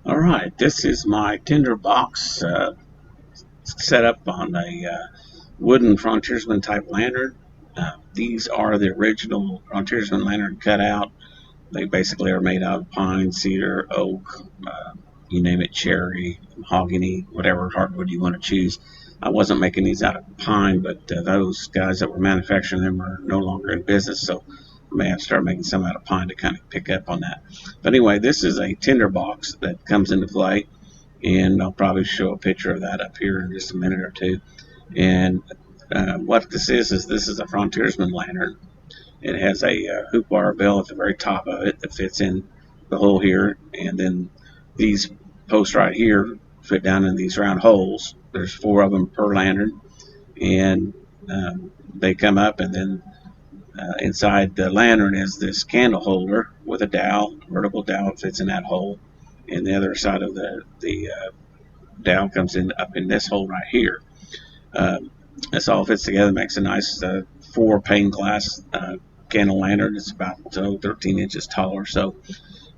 All right, this is my Tinder box set up on a wooden Frontiersman type lantern. These are the original Frontiersman lantern cut out. They basically are made out of pine, cedar, oak, you name it, cherry, mahogany, whatever hardwood you want to choose. I wasn't making these out of pine, but those guys that were manufacturing them are no longer in business, so I may have to start making some out of pine to kind of pick up on that. But anyway, this is a tinder box that comes into play, and I'll probably show a picture of that up here in just a minute or two. And what this is a Frontiersman lantern. It has a hoop wire bell at the very top of it that fits in the hole here, and then these posts right here fit down in these round holes. There's 4 of them per lantern, and they come up, and then inside the lantern is this candle holder with a dowel, vertical dowel that fits in that hole, and the other side of the dowel comes in up in this hole right here. This all fits together, makes a nice 4 pane glass candle lantern. It's about 13 inches tall or so.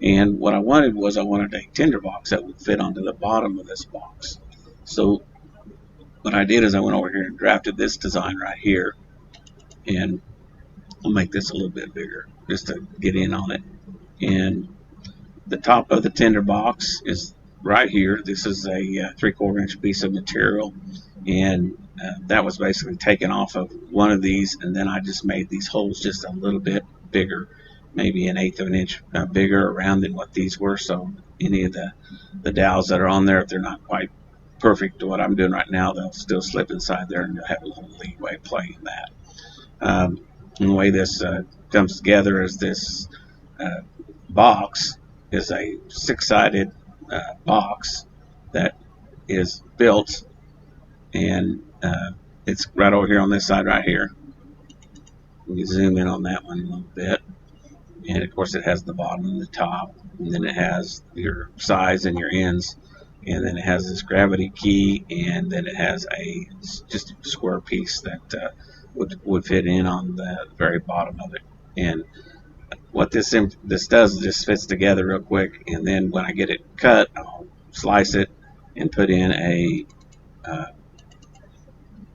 And what I wanted was a tinder box that would fit onto the bottom of this box. So what I did is I went over here and drafted this design right here, and I'll make this a little bit bigger just to get in on it. And the top of the tinder box is right here. This is a 3/4 inch piece of material, and that was basically taken off of one of these, and then I just made these holes just a little bit bigger, maybe 1/8 of an inch bigger around than what these were. So any of the dowels that are on there, if they're not quite perfect to what I'm doing right now, they'll still slip inside there, and you'll have a little leeway playing that. And the way this comes together is this box is a 6-sided box that is built, and it's right over here on this side right here. We can zoom in on that one a little bit, and of course it has the bottom and the top, and then it has your sides and your ends, and then it has this gravity key, and then it has just a square piece that would fit in on the very bottom of it. And what this does is just fits together real quick, and then when I get it cut, I'll slice it and put in a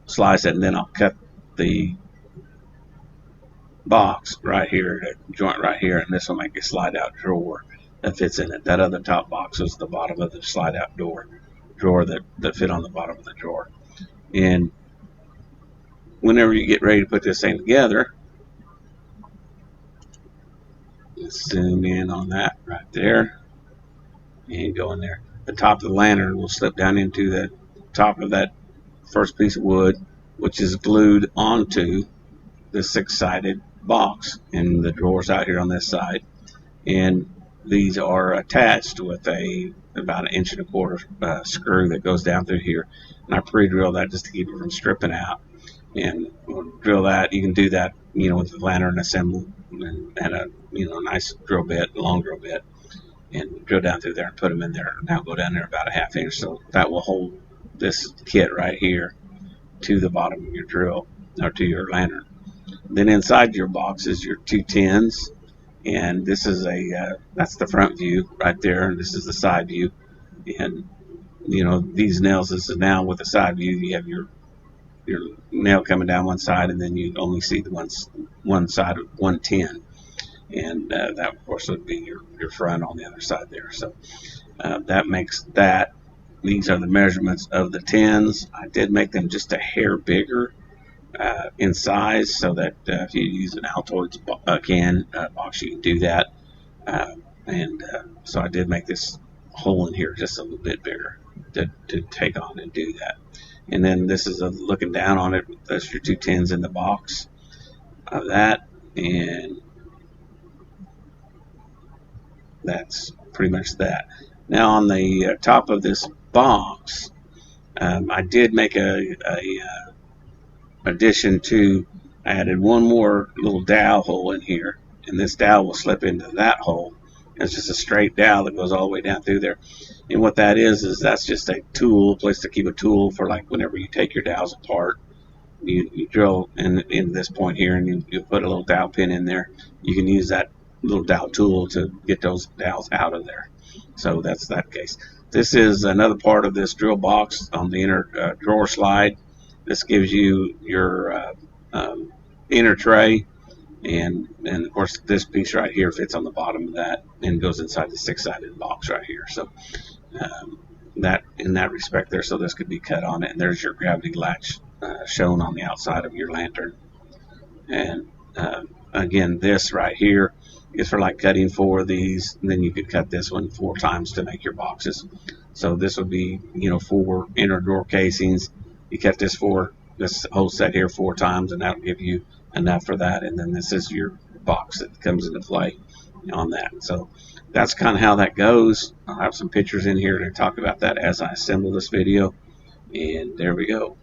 slice it, and then I'll cut the box right here, the joint right here, and this will make a slide out drawer that fits in it. That other top box was the bottom of the slide out drawer that fit on the bottom of the drawer. And whenever you get ready to put this thing together, let's zoom in on that right there and go in there. The top of the lantern will slip down into the top of that first piece of wood, which is glued onto the 6-sided box, and the drawers out here on this side. And these are attached with about 1.25 inch screw that goes down through here, and I pre-drill that just to keep it from stripping out. And we'll drill that. You can do that, with the lantern assembly and a nice drill bit, long drill bit, and drill down through there and put them in there. Now go down there about 1/2 inch, so that will hold this kit right here to the bottom of your drill, or to your lantern. Then inside your box is your 2 tins, and this is that's the front view right there, and this is the side view. And these nails, this is now with the side view. You have your nail coming down one side, and then you only see the one side of one tin, and that of course would be your front on the other side there. So that makes that. These are the measurements of the tins. I did make them just a hair bigger in size, so that if you use an Altoids box, you can do that. So I did make this hole in here just a little bit bigger to take on and do that. And then this is looking down on it. That's your 2 tins in the box of that, and that's pretty much that. Now on the top of this box, I did make a addition to. I added one more little dowel hole in here, and this dowel will slip into that hole. It's just a straight dowel that goes all the way down through there. And what that is that's just a place to keep a tool for, like, whenever you take your dowels apart. You drill in this point here, and you put a little dowel pin in there. You can use that little dowel tool to get those dowels out of there. So that's that case. This is another part of this drill box on the inner drawer slide. This gives you your inner tray, and of course this piece right here fits on the bottom of that and goes inside the 6-sided box right here. So that in that respect there, so this could be cut on it, and there's your gravity latch shown on the outside of your lantern. And again, this right here is for like cutting 4 of these, and then you could cut this one 4 times to make your boxes. So this would be, 4 inner drawer casings. You cut this whole set here 4 times, and that'll give you enough for that. And then this is your box that comes into play on that. So that's kind of how that goes. I'll have some pictures in here to talk about that as I assemble this video. And there we go.